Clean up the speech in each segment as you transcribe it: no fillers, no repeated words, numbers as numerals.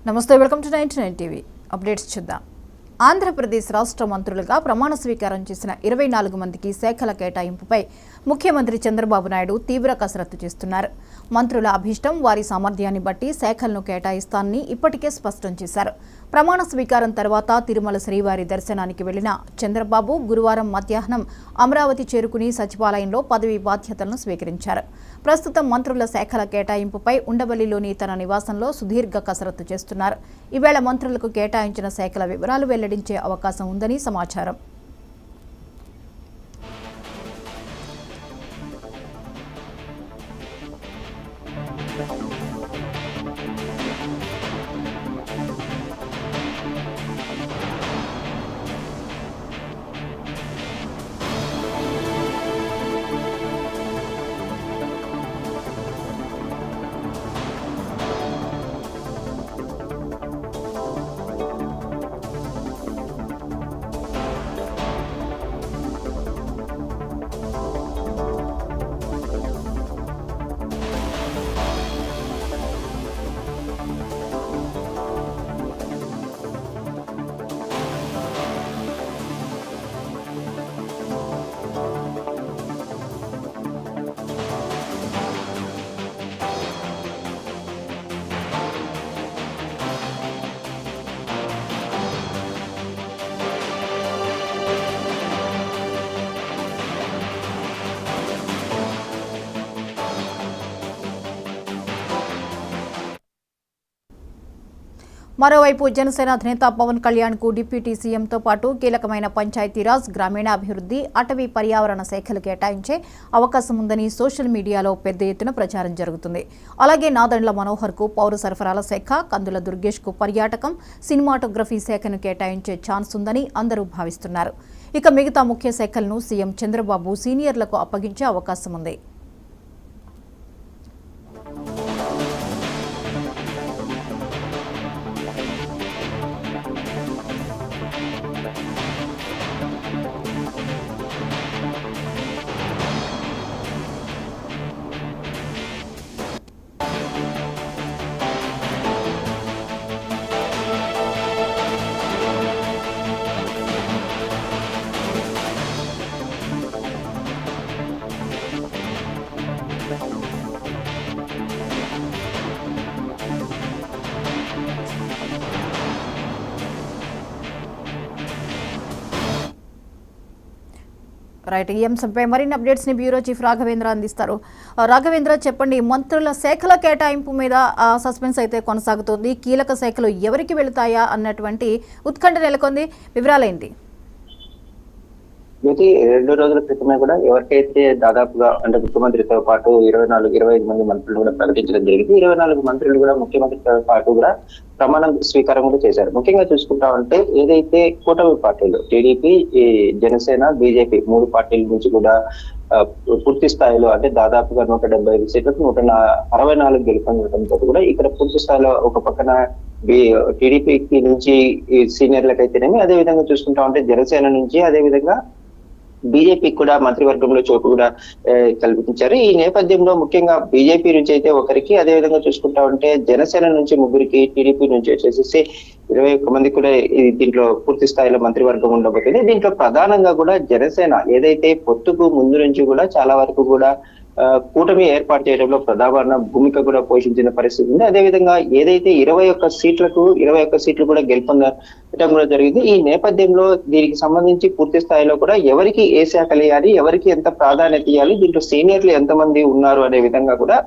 నమస్తే, welcome to 99 TV updates చూద్దాం. ఆంధ్రప్రదేశ్ రాష్ట్ర మంత్రులుగా ప్రమాణ స్వీకారం చేసిన 24 మందికి శాఖల కేటాయింపుపై ముఖ్యమంత్రి చంద్రబాబు నాయుడు తీవ్ర కసరత్తు చేస్తున్నారు. మంత్రుల అభిష్టం, వారి సామర్థ్యాన్ని బట్టి శాఖలను కేటాయిస్తానని ఇప్పటికే స్పష్టం చేశారు. ప్రమాణ స్వీకారం తర్వాత తిరుమల శ్రీవారి దర్శనానికి వెళ్లిన చంద్రబాబు గురువారం మధ్యాహ్నం అమరావతి చేరుకుని సచివాలయంలో పదవి బాధ్యతలను స్వీకరించారు. ప్రస్తుతం మంత్రుల శాఖల కేటాయింపుపై ఉండవల్లిలోని తన నివాసంలో సుదీర్ఘ కసరత్తు చేస్తున్నారు. ఈవేళ మంత్రులకు కేటాయించిన శాఖల వివరాలు వెల్లడించే అవకాశం ఉందని సమాచారం. మరోవైపు జనసేన అధినేత పవన్ కళ్యాణ్ కు డిప్యూటీ సీఎంతో పాటు కీలకమైన పంచాయతీరాజ్, గ్రామీణాభివృద్ధి, అటవీ, పర్యావరణ శాఖలు కేటాయించే అవకాశం ఉందని సోషల్ మీడియాలో పెద్ద ఎత్తున ప్రచారం జరుగుతుంది. అలాగే నాదెండ్ల మనోహర్ కు పౌర సరఫరాల శాఖ, కందుల దుర్గేష్ కు పర్యాటకం, సినిమాటోగ్రఫీ శాఖను కేటాయించే ఛాన్స్ ఉందని అందరూ భావిస్తున్నారు. ఇక మిగతా ముఖ్య శాఖలను సీఎం చంద్రబాబు సీనియర్లకు అప్పగించే అవకాశం ఉంది. రైట్, ఈ అంశంపై మరిన్ని అప్డేట్స్ ని బ్యూరో చీఫ్ రాఘవేంద్ర అందిస్తారు. రాఘవేంద్ర, చెప్పండి, మంత్రుల శాఖల కేటాయింపు మీద సస్పెన్స్ అయితే కొనసాగుతోంది. కీలక శాఖలు ఎవరికి వెళుతాయా అన్నటువంటి ఉత్కంఠ నెలకొంది. వివరాలేంటి? ఇది 2 రోజుల క్రితమే కూడా ఎవరికైతే దాదాపుగా అంటే ముఖ్యమంత్రితో పాటు 24-25 మంది మంత్రులు కూడా ప్రకటించడం జరిగింది. 24 మంత్రులు కూడా ముఖ్యమంత్రితో పాటు కూడా ప్రమాణ స్వీకారం కూడా చేశారు. ముఖ్యంగా చూసుకుంటా ఉంటే ఏదైతే కూటమి పార్టీలు టీడీపీ, జనసేన, బీజేపీ 3 పార్టీల నుంచి కూడా పూర్తి స్థాయిలో అంటే దాదాపుగా 175 సీట్లకు 164 గెలుపొందడంతో కూడా ఇక్కడ పూర్తి స్థాయిలో ఒక పక్కన టీడీపీకి నుంచి సీనియర్లకైతేనేమి, అదే విధంగా చూసుకుంటా ఉంటే జనసేన నుంచి, అదే విధంగా బీజేపీ కూడా మంత్రివర్గంలో చోటు కూడా కల్పించారు. ఈ నేపథ్యంలో ముఖ్యంగా బీజేపీ నుంచి అయితే ఒకరికి, అదే విధంగా చూసుకుంటా ఉంటే జనసేన నుంచి 3కి, టీడీపీ నుంచి వచ్చేసి 21 మంది కూడా దీంట్లో పూర్తి స్థాయిలో మంత్రివర్గం ఉండబోతుంది. దీంట్లో ప్రధానంగా కూడా జనసేన ఏదైతే పొత్తుకు ముందు నుంచి కూడా చాలా వరకు కూడా కూటమి ఏర్పాటు చేయడంలో ప్రధాన భూమిక కూడా పోషించిన పరిస్థితి ఉంది. అదేవిధంగా ఏదైతే 21 సీట్లు కూడా గెలుపొందడం కూడా జరిగింది. ఈ నేపథ్యంలో దీనికి సంబంధించి పూర్తి స్థాయిలో కూడా ఎవరికి ఏ శాఖలు ఇవ్వాలి, ఎవరికి ఎంత ప్రాధాన్యత ఇవ్వాలి, దీంట్లో సీనియర్లు ఎంతమంది ఉన్నారు అనే విధంగా కూడా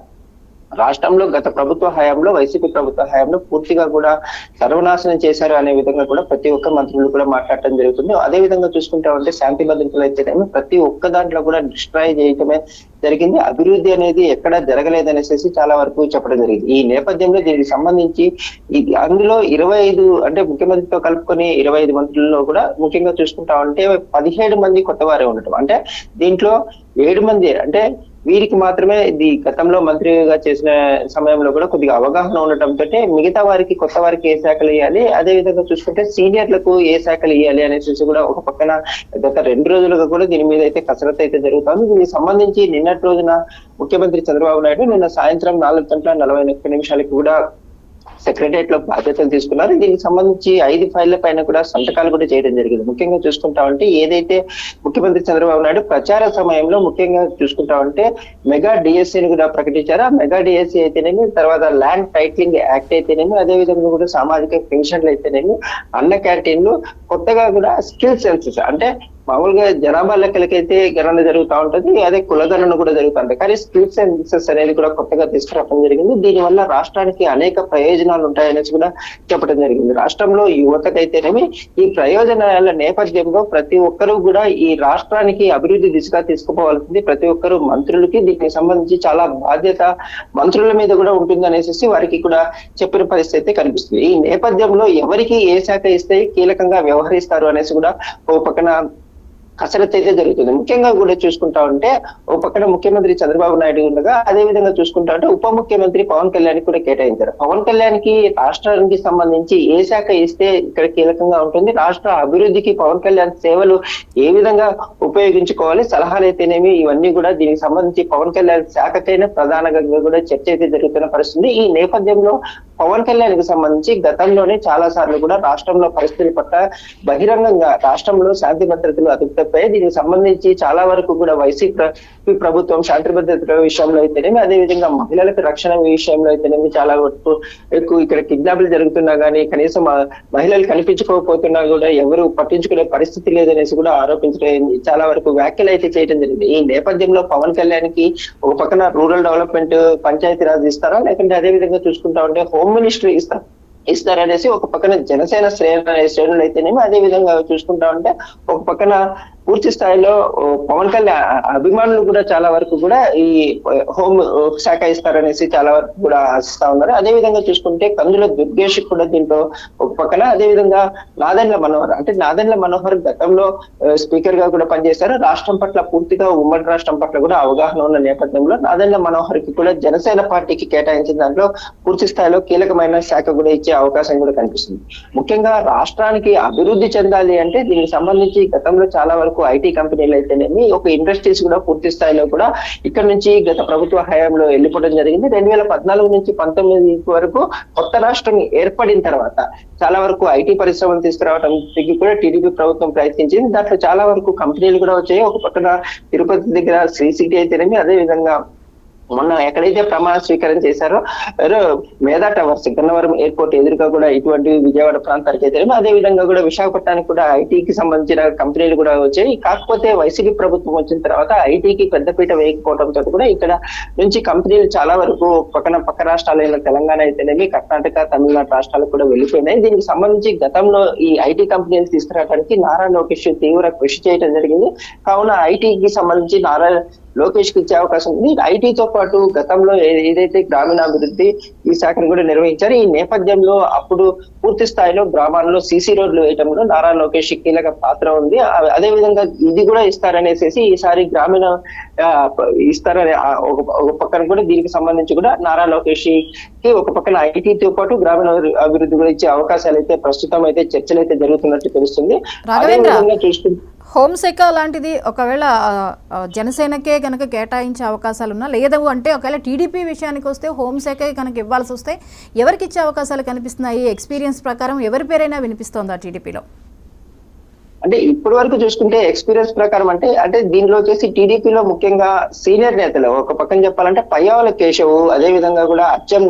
రాష్ట్రంలో గత ప్రభుత్వ హయాంలో, వైసీపీ ప్రభుత్వ హయాంలో పూర్తిగా కూడా సర్వనాశనం చేశారు అనే విధంగా కూడా ప్రతి ఒక్క మంత్రులు కూడా మాట్లాడటం జరుగుతుంది. అదే విధంగా చూసుకుంటా ఉంటే శాంతి భద్రతలు అయితేనేమి ప్రతి ఒక్క దాంట్లో కూడా డిస్ట్రాయ్ చేయటమే జరిగింది. అభివృద్ధి అనేది ఎక్కడ జరగలేదనేసి చాలా వరకు చెప్పడం జరిగింది. ఈ నేపథ్యంలో దీనికి సంబంధించి అందులో 25 అంటే ముఖ్యమంత్రితో కలుపుకొని 25 మంత్రుల్లో కూడా ముఖ్యంగా చూసుకుంటా ఉంటే 17 మంది కొత్త వారే ఉండటం, అంటే దీంట్లో 7 మంది అంటే వీరికి మాత్రమే ఇది గతంలో మంత్రిగా చేసిన సమయంలో కూడా కొద్దిగా అవగాహన ఉండటంతో మిగతా వారికి, కొత్త వారికి ఏ శాఖలు ఇవ్వాలి, అదే విధంగా చూసుకుంటే సీనియర్లకు ఏ శాఖలు ఇవ్వాలి అనేసి కూడా ఒక పక్కన గత 2 రోజులుగా కూడా దీని మీద అయితే కసరత్తు అయితే జరుగుతుంది. దీనికి సంబంధించి నిన్నటి రోజున ముఖ్యమంత్రి చంద్రబాబు నాయుడు నిన్న సాయంత్రం 4:41 కూడా సెక్రటరియట్ లో బాధ్యతలు తీసుకున్నారు. దీనికి సంబంధించి 5 ఫైళ్ల పైన కూడా సంతకాలు కూడా చేయడం జరిగింది. ముఖ్యంగా చూసుకుంటామంటే ఏదైతే ముఖ్యమంత్రి చంద్రబాబు నాయుడు ప్రచార సమయంలో ముఖ్యంగా చూసుకుంటామంటే మెగా డిఎస్సీని కూడా ప్రకటించారు. ఆ మెగా డిఎస్సీ అయితేనేమి, తర్వాత ల్యాండ్ టైటిలింగ్ యాక్ట్ అయితేనేమి, అదే విధంగా కూడా సామాజిక పెన్షన్లు అయితేనేమి, అన్న క్యాంటీన్లు, కొత్తగా కూడా స్కిల్ సెన్సెస్ అంటే మామూలుగా జనాభా లెక్కలకైతే గణన జరుగుతూ ఉంటుంది, అదే కులగణన కూడా జరుగుతుంది. కానీ స్కిల్ సెన్సెస్ అనేది కూడా కొత్తగా తీసుకురావడం జరిగింది. దీనివల్ల రాష్ట్రానికి అనేక ప్రయోజనాలు ఉంటాయనేసి కూడా చెప్పడం జరిగింది. రాష్ట్రంలో యువతకైతేనేమి ఈ ప్రయోజనాల నేపథ్యంలో ప్రతి ఒక్కరూ కూడా ఈ రాష్ట్రానికి అభివృద్ధి దిశగా తీసుకుపోవాల్సింది. ప్రతి ఒక్కరూ మంత్రులకి దీనికి సంబంధించి చాలా బాధ్యత మంత్రుల మీద కూడా ఉంటుంది అనేసి వారికి కూడా చెప్పిన పరిస్థితి కనిపిస్తుంది. ఈ నేపథ్యంలో ఎవరికి ఏ శాఖ ఇస్తే కీలకంగా వ్యవహరిస్తారు అనేసి కూడా ఓ పక్కన కసరత్తు అయితే జరుగుతుంది. ముఖ్యంగా కూడా చూసుకుంటా ఉంటే ఓ పక్కన ముఖ్యమంత్రి చంద్రబాబు నాయుడు ఉండగా, అదే విధంగా చూసుకుంటా ఉంటే ఉప ముఖ్యమంత్రి పవన్ కళ్యాణ్ కూడా కేటాయించారు. పవన్ కళ్యాణ్ కి రాష్ట్రానికి సంబంధించి ఏ శాఖ ఇస్తే ఇక్కడ కీలకంగా ఉంటుంది, రాష్ట్ర అభివృద్ధికి పవన్ కళ్యాణ్ సేవలు ఏ విధంగా ఉపయోగించుకోవాలి, సలహాలు అయితేనేమి, ఇవన్నీ కూడా దీనికి సంబంధించి పవన్ కళ్యాణ్ శాఖకైనా ప్రధానంగా కూడా చర్చ అయితే జరుగుతున్న పరిస్థితి. ఈ నేపథ్యంలో పవన్ కళ్యాణ్ కి సంబంధించి గతంలోనే చాలా సార్లు కూడా రాష్ట్రంలో పరిస్థితుల పట్ల బహిరంగంగా రాష్ట్రంలో శాంతి భద్రతలు అదుపుతప్పాయి. దీనికి సంబంధించి చాలా వరకు కూడా వైసీపీ ప్రభుత్వం శాంతి భద్రతల విషయంలో అయితేనేమి, అదే విధంగా మహిళలకు రక్షణ విషయంలో అయితేనేమి చాలా వరకు ఎక్కువ ఇక్కడ కిడ్నాప్లు జరుగుతున్నా కానీ కనీసం మహిళలు కనిపించుకోకపోతున్నా కూడా ఎవరు పట్టించుకునే పరిస్థితి లేదనేసి కూడా ఆరోపించడం, చాలా వరకు వ్యాఖ్యలు అయితే చేయడం జరిగింది. ఈ నేపథ్యంలో పవన్ కళ్యాణ్ కి ఒక పక్కన రూరల్ డెవలప్మెంట్, పంచాయతీరాజ్ ఇస్తారా, లేకుంటే అదే విధంగా చూసుకుంటా ఉంటే హోమ్ మినిస్ట్రీ ఇస్తారనేసి ఒక పక్కన జనసేన శ్రేణులు అయితేనేమి, అదే విధంగా చూసుకుంటా ఉంటే ఒక పక్కన పూర్తి స్థాయిలో పవన్ కళ్యాణ్ అభిమానులు కూడా చాలా వరకు కూడా ఈ హోమ్ శాఖ ఇస్తారనేసి చాలా వరకు కూడా ఆశిస్తా ఉన్నారు. అదే విధంగా చూసుకుంటే కందుల దుర్గేష్ కూడా దీంట్లో ఒక పక్కన, అదే విధంగా నాదెండ్ల మనోహర్, అంటే నాదెండ్ల మనోహర్ గతంలో స్పీకర్ గా కూడా పనిచేశారు. రాష్ట్రం పట్ల పూర్తిగా ఉమ్మడి రాష్ట్రం పట్ల కూడా అవగాహన ఉన్న నేపథ్యంలో నాదెండ్ల మనోహర్ కి కూడా జనసేన పార్టీకి కేటాయించిన దాంట్లో పూర్తి స్థాయిలో కీలకమైన శాఖ కూడా ఇచ్చే అవకాశం కూడా కనిపిస్తుంది. ముఖ్యంగా రాష్ట్రానికి అభివృద్ధి చెందాలి అంటే దీనికి సంబంధించి గతంలో చాలా వరకు ఐటీ కంపెనీలు అయితేనేమి, ఒక ఇండస్ట్రీస్ కూడా పూర్తి స్థాయిలో కూడా ఇక్కడ నుంచి గత ప్రభుత్వ హయాంలో వెళ్ళిపోవడం జరిగింది. 2014 నుంచి 19 వరకు కొత్త రాష్ట్రం ఏర్పడిన తర్వాత చాలా వరకు ఐటీ పరిశ్రమలు తీసుకురావడానికి కూడా టీడీపీ ప్రభుత్వం ప్రయత్నించింది. దాంట్లో చాలా వరకు కంపెనీలు కూడా వచ్చాయి. ఒక పక్కన తిరుపతి దగ్గర శ్రీ సిటీ అయితేనేమి, అదే విధంగా మొన్న ఎక్కడైతే ప్రమాణ స్వీకారం చేశారో మేధా టవర్స్, గన్నవరం ఎయిర్పోర్ట్ ఎదురుగా కూడా ఇటువంటి విజయవాడ ప్రాంతానికి అయితే, అదే విధంగా కూడా విశాఖపట్నానికి కూడా ఐటీకి సంబంధించిన కంపెనీలు కూడా వచ్చాయి. కాకపోతే వైసీపీ ప్రభుత్వం వచ్చిన తర్వాత ఐటీకి పెద్దపీట వేయకపోవడంతో కూడా ఇక్కడ నుంచి కంపెనీలు చాలా వరకు పక్క రాష్ట్రాలైన తెలంగాణ అయితేనేమి, కర్ణాటక, తమిళనాడు రాష్ట్రాలకు కూడా వెళ్ళిపోయినాయి. దీనికి సంబంధించి గతంలో ఈ ఐటీ కంపెనీలు తీసుకురావడానికి నారా లోకేష్ తీవ్ర కృషి చేయడం జరిగింది. కావున ఐటీకి సంబంధించి నారా లోకేష్ కి ఇచ్చే అవకాశం ఉంది. ఐటీతో పాటు గతంలో ఏదైతే గ్రామీణాభివృద్ధి ఈ శాఖను కూడా నిర్వహించారు. ఈ నేపథ్యంలో అప్పుడు పూర్తి స్థాయిలో గ్రామాల్లో సీసీ రోడ్లు వేయటంలో నారా లోకేష్ కీలక పాత్ర ఉంది. అదే విధంగా ఇది కూడా ఇస్తారనేసి ఈసారి గ్రామీణ ఇస్తారనే ఒక పక్కన కూడా దీనికి సంబంధించి కూడా నారా లోకేష్ కి ఒక పక్కన ఐటీతో పాటు గ్రామీణ అభివృద్ధి కూడా ఇచ్చే అవకాశాలు అయితే ప్రస్తుతం అయితే చర్చలు అయితే జరుగుతున్నట్టు తెలుస్తుంది. అదే విధంగా చూసుకుంటే హోంశాఖ లాంటిది ఒకవేళ జనసేనకే కనుక కేటాయించే అవకాశాలు ఉన్నా, లేదు అంటే ఒకవేళ టీడీపీ విషయానికి వస్తే హోంశాఖ కనుక ఇవ్వాల్సి వస్తే ఎవరికి ఇచ్చే అవకాశాలు కనిపిస్తున్నాయి? ఎక్స్పీరియన్స్ ప్రకారం ఎవరి పేరైనా వినిపిస్తోందా టీడీపీలో? అంటే ఇప్పటి వరకు చూసుకుంటే ఎక్స్పీరియన్స్ ప్రకారం అంటే దీనిలో వచ్చేసి టీడీపీలో ముఖ్యంగా సీనియర్ నేతలు ఒక పక్కన చెప్పాలంటే పయ్యావుల కేశవ్, అదే విధంగా కూడా అచ్చెం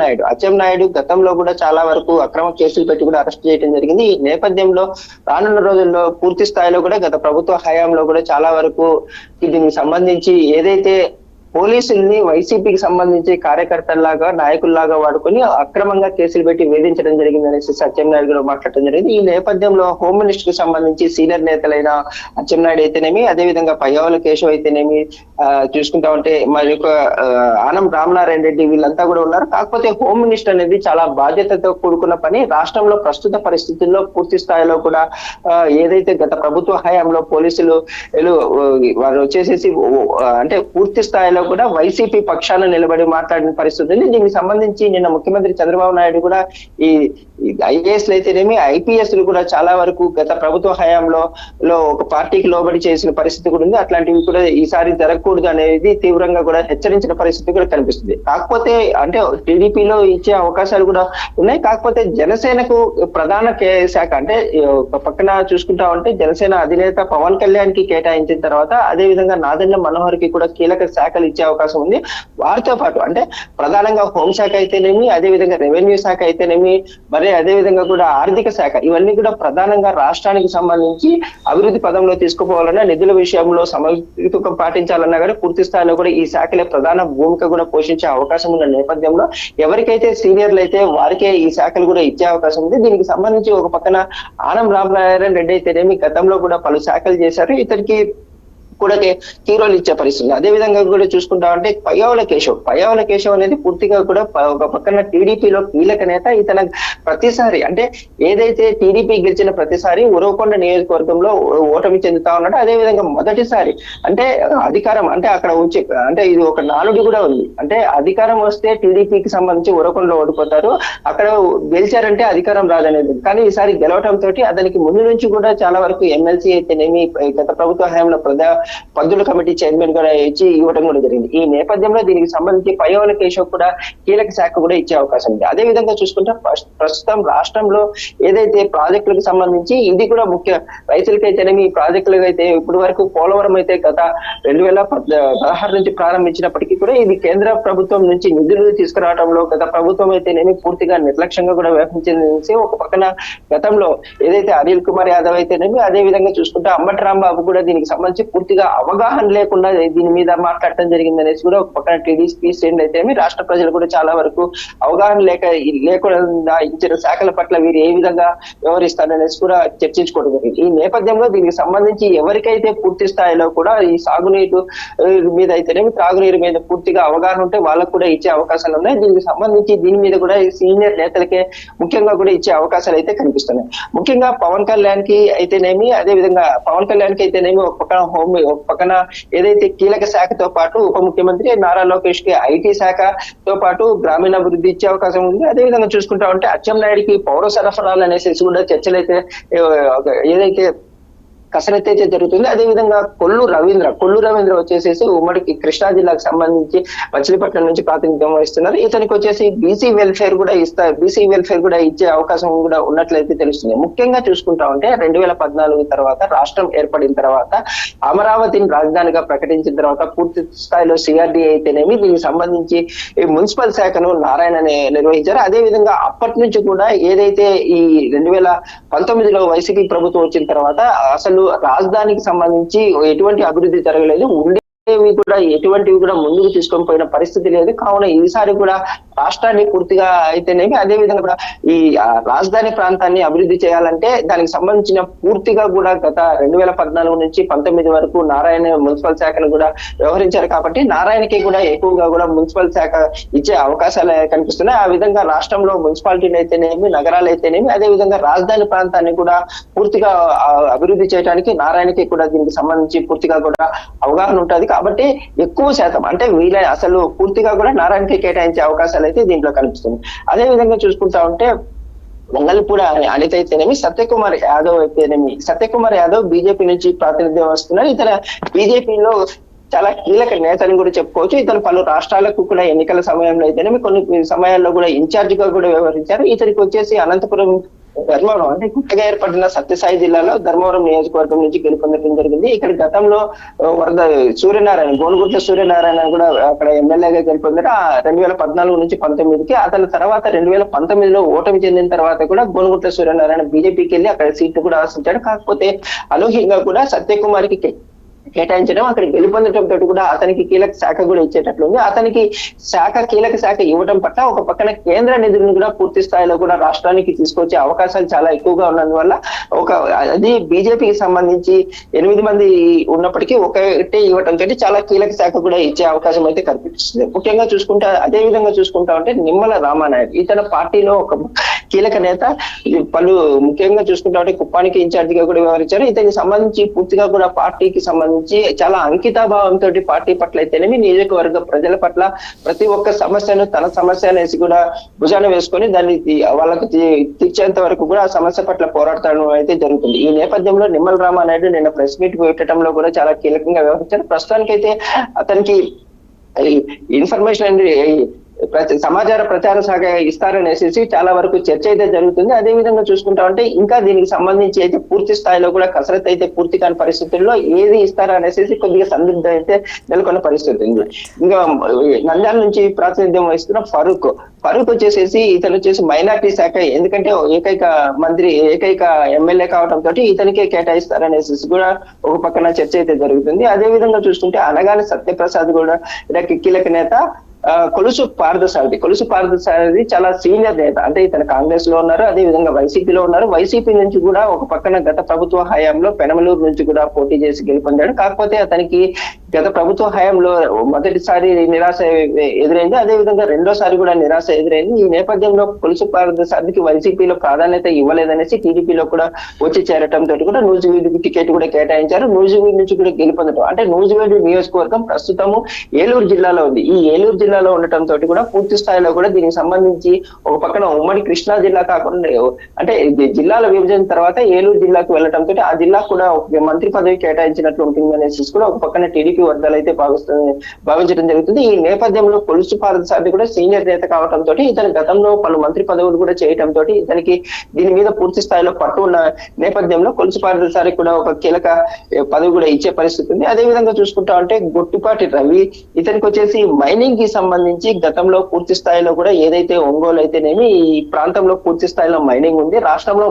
నాయుడు గతంలో కూడా చాలా వరకు అక్రమ కేసులు పెట్టి కూడా అరెస్ట్ చేయడం జరిగింది. ఈ నేపథ్యంలో రానున్న రోజుల్లో పూర్తి స్థాయిలో కూడా గత ప్రభుత్వ హయాంలో కూడా చాలా వరకు దీనికి సంబంధించి ఏదైతే పోలీసుల్ని వైసీపీకి సంబంధించి కార్యకర్తల్లాగా, నాయకుల్లాగా వాడుకొని అక్రమంగా కేసులు పెట్టి వేధించడం జరిగింది అనేసి అచ్చెన్నాయుడు కూడా మాట్లాడటం జరిగింది. ఈ నేపథ్యంలో హోమ్ మినిస్టర్ కి సంబంధించి సీనియర్ నేతలైన అచ్చెన్నాయుడు అయితేనేమి, అదే విధంగా పయ్యావుల కేశవ్ అయితేనేమి, చూసుకుంటా ఉంటే మరి ఆనం రామనారాయణ రెడ్డి వీళ్ళంతా కూడా ఉన్నారు. కాకపోతే హోమ్ మినిస్టర్ అనేది చాలా బాధ్యతతో కూడుకున్న పని. రాష్ట్రంలో ప్రస్తుత పరిస్థితుల్లో పూర్తి స్థాయిలో కూడా ఏదైతే గత ప్రభుత్వ హయాంలో పోలీసులు వారు వచ్చేసేసి అంటే పూర్తి స్థాయిలో కూడా వైసీపీ పక్షాన నిలబడి మాట్లాడిన పరిస్థితి ఉంది. దీనికి సంబంధించి నిన్న ముఖ్యమంత్రి చంద్రబాబు నాయుడు కూడా ఐఏఎస్ అయితేనేమి ఐపీఎస్లు కూడా చాలా వరకు గత ప్రభుత్వ హయాంలో ఒక పార్టీకి లోబడి చేసిన పరిస్థితి కూడా ఉంది. అట్లాంటివి కూడా ఈసారి జరగకూడదు అనేది తీవ్రంగా కూడా హెచ్చరించిన పరిస్థితి కూడా కనిపిస్తుంది. కాకపోతే అంటే టీడీపీలో ఇచ్చే అవకాశాలు కూడా ఉన్నాయి. కాకపోతే జనసేనకు ప్రధాన శాఖ అంటే ఒక పక్కన చూసుకుంటా ఉంటే జనసేన అధినేత పవన్ కళ్యాణ్ కి కేటాయించిన తర్వాత అదే విధంగా నాదెండ్ల మనోహర్ కి కూడా కీలక శాఖలు ఇచ్చే అవకాశం ఉంది. వారితో పాటు అంటే ప్రధానంగా హోంశాఖ అయితేనేమి, అదే విధంగా రెవెన్యూ శాఖ అయితేనేమి, మరి అదే విధంగా కూడా ఆర్థిక శాఖ, ఇవన్నీ కూడా ప్రధానంగా రాష్ట్రానికి సంబంధించి అభివృద్ధి పదంలో తీసుకుపోవాలన్నా, నిధుల విషయంలో సమతుల్యత పాటించాలన్నా కూడా పూర్తి స్థాయిలో కూడా ఈ శాఖలే ప్రధాన భూమిక కూడా పోషించే అవకాశం ఉన్న నేపథ్యంలో ఎవరికైతే సీనియర్లు అయితే వారికే ఈ శాఖలు కూడా ఇచ్చే అవకాశం ఉంది. దీనికి సంబంధించి ఒక పక్కన ఆనం రామనారాయణ రెడ్డి అయితేనేమి గతంలో కూడా పలు శాఖలు చేశారు. ఇతనికి కూడా కీ రోల్ ఇచ్చే పరిస్థితి. అదే విధంగా కూడా చూసుకుంటా అంటే పయ్యావుల కేశవ్ అనేది పూర్తిగా కూడా ఒక పక్కన టీడీపీలో కీలక నేత. ఇతను ప్రతిసారి అంటే ఏదైతే టీడీపీ గెలిచిన ప్రతిసారి ఉరవకొండ నియోజకవర్గంలో ఓటమి చెందుతా ఉన్నాడు. అదే విధంగా మొదటిసారి అంటే అధికారం అంటే అక్కడ వచ్చి అంటే ఇది ఒక నానుడి కూడా ఉంది. అంటే అధికారం వస్తే టీడీపీకి సంబంధించి ఉరవకొండలో ఓడిపోతారు, అక్కడ గెలిచారంటే అధికారం రాదనేది. కానీ ఈసారి గెలవటంతో అతనికి ముందు నుంచి కూడా చాలా వరకు ఎమ్మెల్సీ అయితేనేమి గత ప్రభుత్వ హయాంలో పద్దుల కమిటీ చైర్మన్ కూడా ఇచ్చి ఇవ్వడం కూడా జరిగింది. ఈ నేపథ్యంలో దీనికి సంబంధించి పయ్యావుల కేశవ్ కూడా కీలక శాఖ కూడా ఇచ్చే అవకాశం ఉంది. అదే విధంగా చూసుకుంటే ప్రస్తుతం రాష్ట్రంలో ఏదైతే ప్రాజెక్టులకు సంబంధించి ఇది కూడా ముఖ్య రైతులకైతేనేమి, ఈ ప్రాజెక్టులకు అయితే ఇప్పటి వరకు పోలవరం అయితే గత 2016 నుంచి ప్రారంభించినప్పటికీ కూడా ఇది కేంద్ర ప్రభుత్వం నుంచి నిధులు తీసుకురావడంలో గత ప్రభుత్వం అయితేనేమి పూర్తిగా నిర్లక్ష్యంగా కూడా వ్యవహరించేసి ఒక పక్కన గతంలో ఏదైతే అనిల్ కుమార్ యాదవ్ అయితేనేమి, అదే విధంగా చూసుకుంటే అంబటి రాంబాబు కూడా దీనికి సంబంధించి పూర్తిగా అవగాహన లేకుండా దీని మీద మాట్లాడటం జరిగింది అనేసి కూడా ఒక పక్కన టీడీపీ శ్రేణులు అయితే రాష్ట్ర ప్రజలు కూడా చాలా వరకు అవగాహన లేకుండా ఇచ్చిన శాఖల పట్ల వీరు ఏ విధంగా వ్యవహరిస్తారనేసి కూడా చర్చించుకోవడం జరిగింది. ఈ నేపథ్యంలో దీనికి సంబంధించి ఎవరికైతే పూర్తి స్థాయిలో కూడా ఈ సాగునీరు మీద అయితేనేమి త్రాగునీరు మీద పూర్తిగా అవగాహన ఉంటే వాళ్ళకు కూడా ఇచ్చే అవకాశాలు ఉన్నాయి. దీనికి సంబంధించి దీని మీద కూడా సీనియర్ నేతలకే ముఖ్యంగా కూడా ఇచ్చే అవకాశాలు అయితే కనిపిస్తున్నాయి. ముఖ్యంగా పవన్ కళ్యాణ్ కి అయితేనేమి, అదే విధంగా పవన్ కళ్యాణ్ కి అయితేనేమి ఒక పక్కన ఒక పక్కన ఏదైతే కీలక శాఖతో పాటు ఉప ముఖ్యమంత్రి నారా లోకేష్ కి ఐటీ శాఖతో పాటు గ్రామీణాభివృద్ధి ఇచ్చే అవకాశం ఉంది. అదే విధంగా చూసుకుంటా ఉంటే అచ్చెన్నాయుడికి పౌర సరఫరాలు అనేసి కూడా చర్చలు అయితే ఏదైతే కసరత్తు అయితే జరుగుతుంది. అదే విధంగా కొల్లు రవీంద్ర వచ్చేసేసి ఉమ్మడికి కృష్ణా జిల్లాకు సంబంధించి మచిలీపట్నం నుంచి ప్రాతినిధ్యం వహిస్తున్నారు. ఇతనికి వచ్చేసి బీసీ వెల్ఫేర్ కూడా ఇచ్చే అవకాశం కూడా ఉన్నట్లయితే తెలుస్తుంది. ముఖ్యంగా చూసుకుంటా ఉంటే 2014 తర్వాత రాష్ట్రం ఏర్పడిన తర్వాత అమరావతిని రాజధానిగా ప్రకటించిన తర్వాత పూర్తి స్థాయిలో సిఆర్డీ అయితేనేమి దీనికి సంబంధించి మున్సిపల్ శాఖను నారాయణ నిర్వహించారు. అదే విధంగా అప్పటి నుంచి కూడా ఏదైతే ఈ 2019లో వైసీపీ ప్రభుత్వం వచ్చిన తర్వాత అసలు రాజధానికి సంబంధించి ఎటువంటి అభివృద్ధి జరగలేదు, కూడా ఎటువంటివి కూడా ముందుకు తీసుకొని పోయిన పరిస్థితి లేదు. కావున ఈసారి కూడా రాష్ట్రాన్ని పూర్తిగా అయితేనేమి, అదే విధంగా కూడా ఈ రాజధాని ప్రాంతాన్ని అభివృద్ధి చేయాలంటే దానికి సంబంధించిన పూర్తిగా కూడా గత 2014 నుంచి 19 వరకు నారాయణ మున్సిపల్ శాఖను కూడా వ్యవహరించారు. కాబట్టి నారాయణకి కూడా ఎక్కువగా కూడా మున్సిపల్ శాఖ ఇచ్చే అవకాశాలు కనిపిస్తున్నాయి. ఆ విధంగా రాష్ట్రంలో మున్సిపాలిటీలు అయితేనేమి, నగరాలు అయితేనేమి, అదే విధంగా రాజధాని ప్రాంతాన్ని కూడా పూర్తిగా అభివృద్ధి చేయడానికి నారాయణకి కూడా దీనికి సంబంధించి పూర్తిగా కూడా అవగాహన ఉంటుంది. కాబట్టి ఎక్కువ శాతం అంటే వీళ్ళ అసలు పూర్తిగా కూడా నారాయణకి కేటాయించే అవకాశాలు అయితే దీంట్లో కనిపిస్తుంది. అదే విధంగా చూసుకుంటా ఉంటే వంగల్పూడి అనిత అయితేనేమి, సత్యకుమార్ యాదవ్ బీజేపీ నుంచి ప్రాతినిధ్యం వస్తున్నారు. ఇతర బీజేపీలో చాలా కీలక నేతని కూడా చెప్పుకోవచ్చు. ఇతను పలు రాష్ట్రాలకు కూడా ఎన్నికల సమయంలో అయితేనేమి కొన్ని సమయాల్లో కూడా ఇన్ఛార్జ్ గా కూడా వ్యవహరించారు. ఇతనికి వచ్చేసి అనంతపురం ధర్మవరం అంటే కొత్తగా ఏర్పడిన సత్యసాయి జిల్లాలో ధర్మవరం నియోజకవర్గం నుంచి గెలుపొందడం జరిగింది. ఇక్కడ గతంలో గోనుగుట్ల సూర్యనారాయణ కూడా అక్కడ ఎమ్మెల్యేగా గెలుపొందారు 2014 నుంచి 19కి. అతని తర్వాత 2019లో ఓటమి చెందిన తర్వాత కూడా గోనుగుట్ల సూర్యనారాయణ బీజేపీకి వెళ్ళి అక్కడ సీట్లు కూడా ఆశించాడు. కాకపోతే అనూహ్యంగా కూడా సత్యకుమార్కి కేటాయించడం, అక్కడ గెలుపొందటంతో కూడా అతనికి కీలక శాఖ కూడా ఇచ్చేటట్లుంది. అతనికి కీలక శాఖ ఇవ్వడం పట్ల ఒక పక్కన కేంద్ర నిధులను కూడా పూర్తి స్థాయిలో కూడా రాష్ట్రానికి తీసుకొచ్చే అవకాశాలు చాలా ఎక్కువగా ఉన్నందువల్ల అది బీజేపీకి సంబంధించి 8 మంది ఉన్నప్పటికీ ఒకటే ఇవ్వటంతో చాలా కీలక శాఖ కూడా ఇచ్చే అవకాశం అయితే కనిపిస్తుంది. ముఖ్యంగా అదే విధంగా చూసుకుంటా ఉంటే నిమ్మల రామానాయుడు ఇతర పార్టీలో ఒక కీలక నేత. పలు ముఖ్యంగా చూసుకుంటే కుప్పానికి ఇన్ఛార్జిగా కూడా వ్యవహరించారు. ఇతనికి సంబంధించి పూర్తిగా కూడా పార్టీకి సంబంధించి చాలా అంకితాభావంతో పార్టీ పట్ల అయితేనేమి నియోజకవర్గ ప్రజల పట్ల ప్రతి ఒక్క సమస్యను తన సమస్య అనేసి కూడా భుజాన వేసుకొని దాన్ని వాళ్ళకి తీర్చేంత వరకు కూడా ఆ సమస్య పట్ల పోరాడటం అయితే జరుగుతుంది. ఈ నేపథ్యంలో నిమ్మల రామానాయుడు నిన్న ప్రెస్ మీట్ పెట్టడంలో కూడా చాలా కీలకంగా వ్యవహరించారు. ప్రస్తుతానికైతే అతనికి ఇన్ఫర్మేషన్ అండ్ సమాచార ప్రచార శాఖ ఇస్తారనేసి చాలా వరకు చర్చ అయితే జరుగుతుంది. అదే విధంగా చూసుకుంటా ఉంటే ఇంకా దీనికి సంబంధించి అయితే పూర్తి స్థాయిలో కూడా కసరత్తు అయితే పూర్తి కాని పరిస్థితుల్లో ఏది ఇస్తారా అనేసి కొద్దిగా సందిగ్ధ అయితే నెలకొన్న పరిస్థితి ఉంది. ఇంకా నంద్యాల నుంచి ప్రాతినిధ్యం వహిస్తున్న ఫరూక్ వచ్చేసేసి ఇతను వచ్చేసి మైనార్టీ శాఖ, ఎందుకంటే ఏకైక ఎమ్మెల్యే కావడంతో ఇతనికే కేటాయిస్తారనేసి కూడా ఒక పక్కన చర్చ అయితే జరుగుతుంది. అదే విధంగా చూసుకుంటే అనగానే సత్యప్రసాద్ కూడా కీలక నేత. కొలుసు పార్థసారథి చాలా సీనియర్ నేత, అంటే ఇతను కాంగ్రెస్ లో ఉన్నారు, అదే విధంగా వైసీపీలో ఉన్నారు. వైసీపీ నుంచి కూడా ఒక పక్కన గత ప్రభుత్వ హయాంలో పెనమలూరు నుంచి కూడా పోటీ చేసి గెలుపొందాడు. కాకపోతే అతనికి గత ప్రభుత్వ హయాంలో మొదటిసారి నిరాశ ఎదురైంది, అదే విధంగా రెండోసారి కూడా నిరాశ ఎదురైంది. ఈ నేపథ్యంలో కొలుసు పార్థసారథికి వైసీపీలో ప్రాధాన్యత ఇవ్వలేదనేసి టీడీపీలో కూడా వచ్చి చేరటంతో కూడా నూజివీడు టికెట్ కూడా కేటాయించారు. నూజివీడు నుంచి కూడా గెలుపొందడం, అంటే నూజివీడు నియోజకవర్గం ప్రస్తుతము ఏలూరు జిల్లాలో ఉంది. ఈ ఏలూరు జిల్లాలో ఉండటంతో కూడా పూర్తి స్థాయిలో కూడా దీనికి సంబంధించి ఒక పక్కన ఉమ్మడి కృష్ణా జిల్లా కాకుండా, అంటే జిల్లాల విభజన తర్వాత ఏలూరు జిల్లాకు వెళ్ళటంతో ఆ జిల్లా కూడా ఒక మంత్రి పదవి కేటాయించినట్లు ఉంటుంది అనేసి కూడా ఒక పక్కన టీడీపీ వర్గాలు అయితే భావించడం జరుగుతుంది. ఈ నేపథ్యంలో కొలుసు పార్థసారథి కూడా సీనియర్ నేత కావడంతో ఇతను గతంలో పలు మంత్రి పదవులు కూడా చేయడంతో ఇతనికి దీని మీద పూర్తి స్థాయిలో పట్టు ఉన్న నేపథ్యంలో కొలుసు పార్థసారథి కూడా ఒక కీలక పదవి కూడా ఇచ్చే పరిస్థితి ఉంది. అదే విధంగా చూసుకుంటా ఉంటే గొట్టిపాటి రవి, ఇతనికి వచ్చేసి మైనింగ్ కి సంబంధించి గతంలో పూర్తి స్థాయిలో కూడా ఏదైతే ఒంగోలు అయితేనేమి ఈ ప్రాంతంలో పూర్తి స్థాయిలో మైనింగ్ ఉంది, రాష్ట్రంలో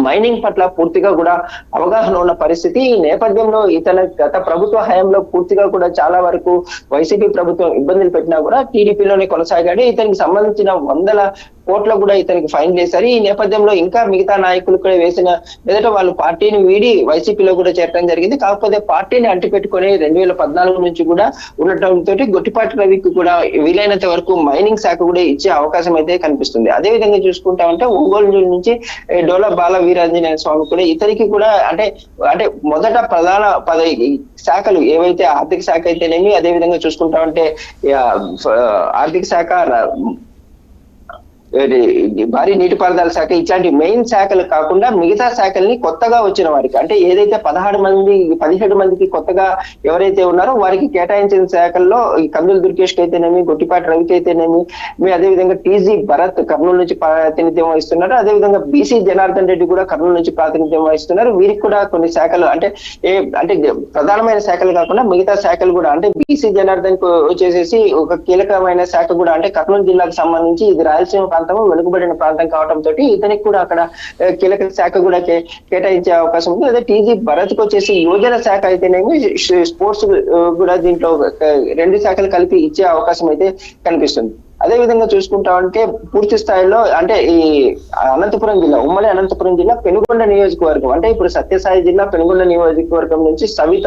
మైనింగ్ పట్ల పూర్తిగా కూడా అవగాహన ఉన్న పరిస్థితి. ఈ నేపథ్యంలో ఇతను గత ప్రభుత్వ హయాంలో పూర్తిగా కూడా చాలా వరకు వైసీపీ ప్రభుత్వం ఇబ్బందులు పెట్టినా కూడా టీడీపీలోనే కొనసాగాడు. ఇతనికి సంబంధించిన 100 కోట్లు కూడా ఇతనికి ఫైన్ చేశారు. ఈ నేపథ్యంలో ఇంకా మిగతా నాయకులు కూడా వేసిన ఎదుట వాళ్ళు పార్టీని వీడి వైసీపీలో కూడా చేరడం జరిగింది. కాకపోతే పార్టీని అంటిపెట్టుకుని 2014 నుంచి కూడా ఉండటంతో గొట్టిపాటి రవికి కూడా వీలైనంత వరకు మైనింగ్ శాఖ కూడా ఇచ్చే అవకాశం అయితే కనిపిస్తుంది. అదే విధంగా చూసుకుంటా ఉంటే ఒంగోలు నుంచి డోలా బాల వీరాంజనేయ స్వామి కూడా ఇతనికి కూడా అంటే మొదట ప్రధాన శాఖలు ఏవైతే ఆర్థిక శాఖ అయితేనేమి, అదే విధంగా చూసుకుంటా ఉంటే ఆర్థిక శాఖ, భారీ నీటిపారుదల శాఖ, ఇట్లాంటి మెయిన్ శాఖలు కాకుండా మిగతా శాఖల్ని కొత్తగా వచ్చిన వారికి, అంటే ఏదైతే 17 మందికి కొత్తగా ఎవరైతే ఉన్నారో వారికి కేటాయించిన శాఖల్లో ఈ కందుల దుర్గేష్ కి అయితేనేమి, గొట్టిపాటి రవికి అయితేనేమి, అదే విధంగా టీజీ భరత్ కర్నూలు నుంచి ప్రాతినిధ్యం వహిస్తున్నారు. అదే విధంగా బీసీ జనార్దన్ రెడ్డి కూడా కర్నూలు నుంచి ప్రాతినిధ్యం వహిస్తున్నారు. వీరికి కూడా కొన్ని శాఖలు అంటే ప్రధానమైన శాఖలు కాకుండా మిగతా శాఖలు కూడా, అంటే బీసీ జనార్దన్ కు వచ్చేసేసి ఒక కీలకమైన శాఖ కూడా, అంటే కర్నూలు జిల్లాకు సంబంధించి ఇది రాయలసీమ వెనుకబడిన ప్రాంతం కావడంతో ఇతనికి కూడా అక్కడ కీలక శాఖ కూడా కేటాయించే అవకాశం ఉంది. అదే టీజీ భరత్ కు వచ్చేసి యోజన శాఖ అయితేనేమి, స్పోర్ట్స్ కూడా దీంట్లో 2 శాఖలు కలిపి ఇచ్చే అవకాశం అయితే కనిపిస్తుంది. అదే విధంగా చూసుకుంటా ఉంటే పూర్తి స్థాయిలో అంటే ఈ అనంతపురం జిల్లా, ఉమ్మడి అనంతపురం జిల్లా పెనుగొండ నియోజకవర్గం, అంటే ఇప్పుడు సత్యసాయి జిల్లా పెనుగొండ నియోజకవర్గం నుంచి సవిత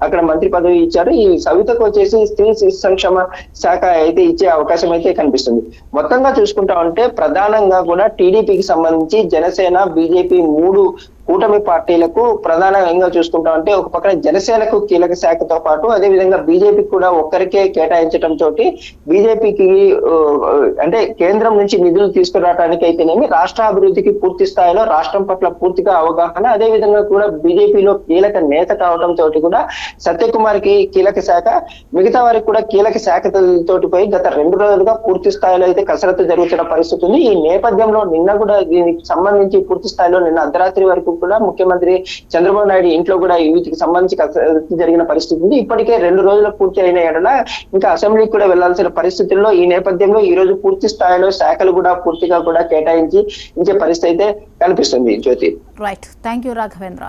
అక్కడ మంత్రి పదవి ఇచ్చారు. ఈ సవితకు వచ్చేసి స్త్రీ శిశు సంక్షేమ శాఖ అయితే ఇచ్చే అవకాశం అయితే కనిపిస్తుంది. మొత్తంగా చూసుకుంటా ఉంటే ప్రధానంగా కూడా టీడీపీకి సంబంధించి జనసేన, బీజేపీ 3 కూటమి పార్టీలకు ప్రధానంగా చూసుకుంటా ఉంటే ఒక పక్కన జనసేనకు కీలక శాఖతో పాటు అదే విధంగా బీజేపీకి కూడా ఒక్కరికే కేటాయించడంతో బీజేపీకి అంటే కేంద్రం నుంచి నిధులు తీసుకురావడానికి అయితేనేమి, రాష్ట్ర అభివృద్ధికి పూర్తి స్థాయిలో రాష్ట్రం పట్ల పూర్తిగా అవగాహన, అదే విధంగా కూడా బీజేపీలో కీలక నేత కావడంతో కూడా సత్యకుమార్ కి కీలక శాఖ, మిగతా వారికి కూడా కీలక శాఖతోటి పోయి గత 2 రోజులుగా పూర్తి స్థాయిలో అయితే కసరత్తు జరుగుతున్న పరిస్థితి ఉంది. ఈ నేపథ్యంలో నిన్న కూడా దీనికి సంబంధించి పూర్తి స్థాయిలో నిన్న అర్ధరాత్రి వరకు కూడా ముఖ్యమంత్రి చంద్రబాబు నాయుడు ఇంట్లో కూడా వీటికి సంబంధించి జరిగిన పరిస్థితి ఉంది. ఇప్పటికే 2 రోజులు పూర్తి అయిన ఎడల ఇంకా అసెంబ్లీకి కూడా వెళ్లాల్సిన పరిస్థితుల్లో ఈ నేపథ్యంలో ఈ రోజు పూర్తి స్థాయిలో శాఖలు కూడా పూర్తిగా కూడా కేటాయించే పరిస్థితి అయితే కనిపిస్తుంది. జ్యోతి, రైట్, థ్యాంక్ యూ రాఘవేంద్ర.